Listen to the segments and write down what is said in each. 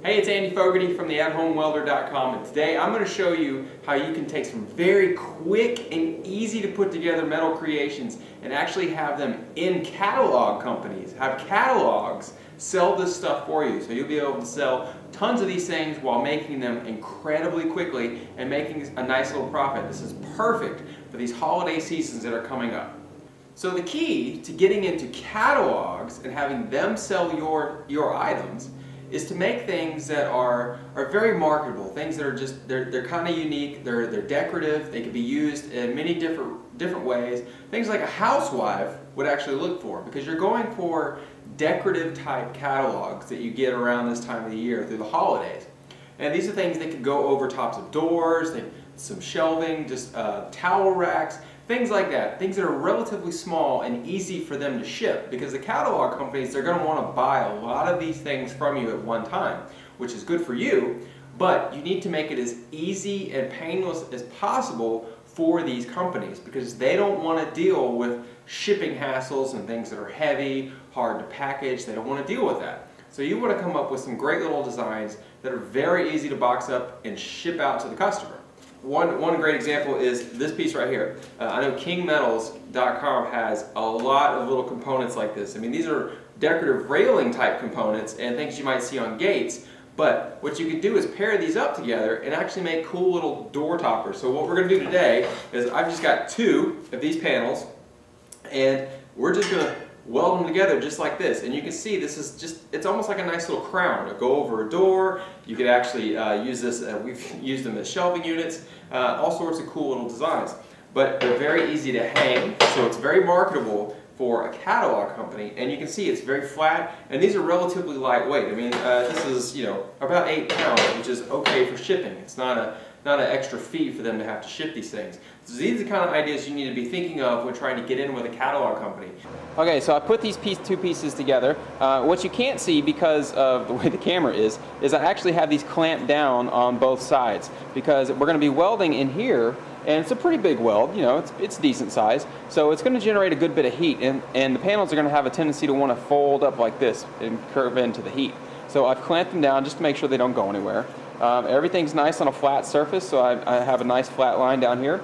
Hey, it's Andy Fogarty from the AtHomeWelder.com, and today I'm going to show you how you can take some very quick and easy to put together metal creations and actually have them in catalog companies, have catalogs sell this stuff for you. So you'll be able to sell tons of these things while making them incredibly quickly and making a nice little profit. This is perfect for these holiday seasons that are coming up. So the key to getting into catalogs and having them sell your items is to make things that are very marketable, things that are just, they're kind of unique, they're decorative, they can be used in many different ways, things like a housewife would actually look for, because you're going for decorative type catalogs that you get around this time of the year through the holidays. And these are things that could go over tops of doors, some shelving, just towel racks, things like that. Things that are relatively small and easy for them to ship, because the catalog companies, they're going to want to buy a lot of these things from you at one time, which is good for you, but you need to make it as easy and painless as possible for these companies, because they don't want to deal with shipping hassles and things that are heavy, hard to package. They don't want to deal with that. So you want to come up with some great little designs that are very easy to box up and ship out to the customer. One great example is this piece right here. I know KingMetals.com has a lot of little components like this. I mean, these are decorative railing type components and things you might see on gates, but what you can do is pair these up together and actually make cool little door toppers. So what we're going to do today is I've just got two of these panels, and we're just going to weld them together just like this. And you can see this is just, it's almost like a nice little crown. It'll go over a door. You could actually use this, we've used them as shelving units, all sorts of cool little designs. But they're very easy to hang, so it's very marketable for a catalog company. And you can see it's very flat, and these are relatively lightweight. I mean, this is, you know, about 8 pounds, which is okay for shipping. It's not an extra fee for them to have to ship these things. So these are the kind of ideas you need to be thinking of when trying to get in with a catalog company. Okay, so I put these two pieces together. What you can't see because of the way the camera is I actually have these clamped down on both sides, because we're going to be welding in here, and it's a pretty big weld, you know, it's decent size, so it's going to generate a good bit of heat, and the panels are going to have a tendency to want to fold up like this and curve into the heat. So I've clamped them down just to make sure they don't go anywhere. Everything's nice on a flat surface, so I have a nice flat line down here,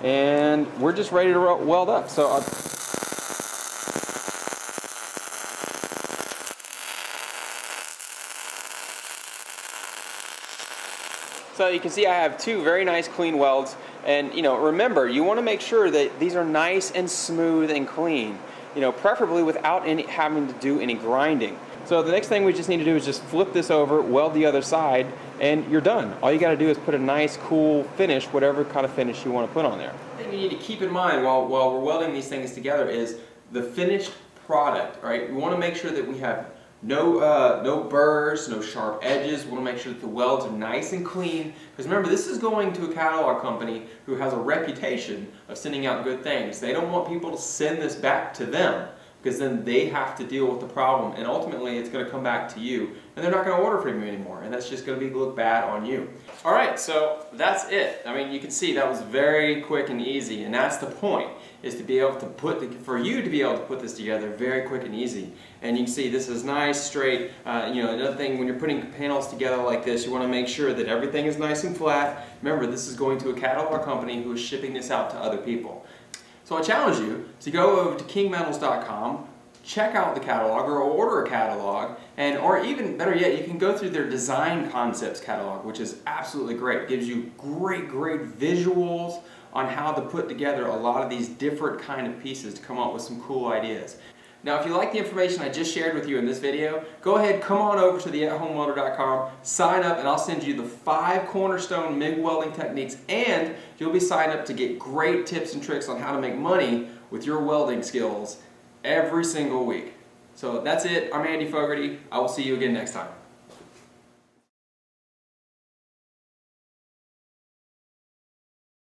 and we're just ready to weld up. So you can see I have two very nice clean welds, and you know, remember, you want to make sure that these are nice and smooth and clean, you know, preferably without having to do any grinding. So the next thing we just need to do is just flip this over, weld the other side, and you're done. All you got to do is put a nice, cool finish, whatever kind of finish you want to put on there. The thing you need to keep in mind while we're welding these things together is the finished product, right? We want to make sure that we have no burrs, no sharp edges. We want to make sure that the welds are nice and clean, because remember, this is going to a catalog company who has a reputation of sending out good things. They don't want people to send this back to them, because then they have to deal with the problem, and ultimately it's going to come back to you, and they're not going to order from you anymore, and that's just going to look bad on you. Alright, so that's it. I mean, you can see that was very quick and easy, and that's the point, is to be able to for you to be able to put this together very quick and easy. And you can see this is nice, straight. You know, another thing, when you're putting panels together like this, you want to make sure that everything is nice and flat. Remember, this is going to a catalog company who is shipping this out to other people. So I challenge you to go over to KingMetals.com, check out the catalog, or order a catalog, or even better yet, you can go through their Design Concepts catalog, which is absolutely great. It gives you great visuals on how to put together a lot of these different kind of pieces to come up with some cool ideas. Now, if you like the information I just shared with you in this video, go ahead, come on over to the AtHomeWelder.com, sign up, and I'll send you the 5 cornerstone MIG welding techniques, and you'll be signed up to get great tips and tricks on how to make money with your welding skills every single week. So that's it. I'm Andy Fogarty. I will see you again next time.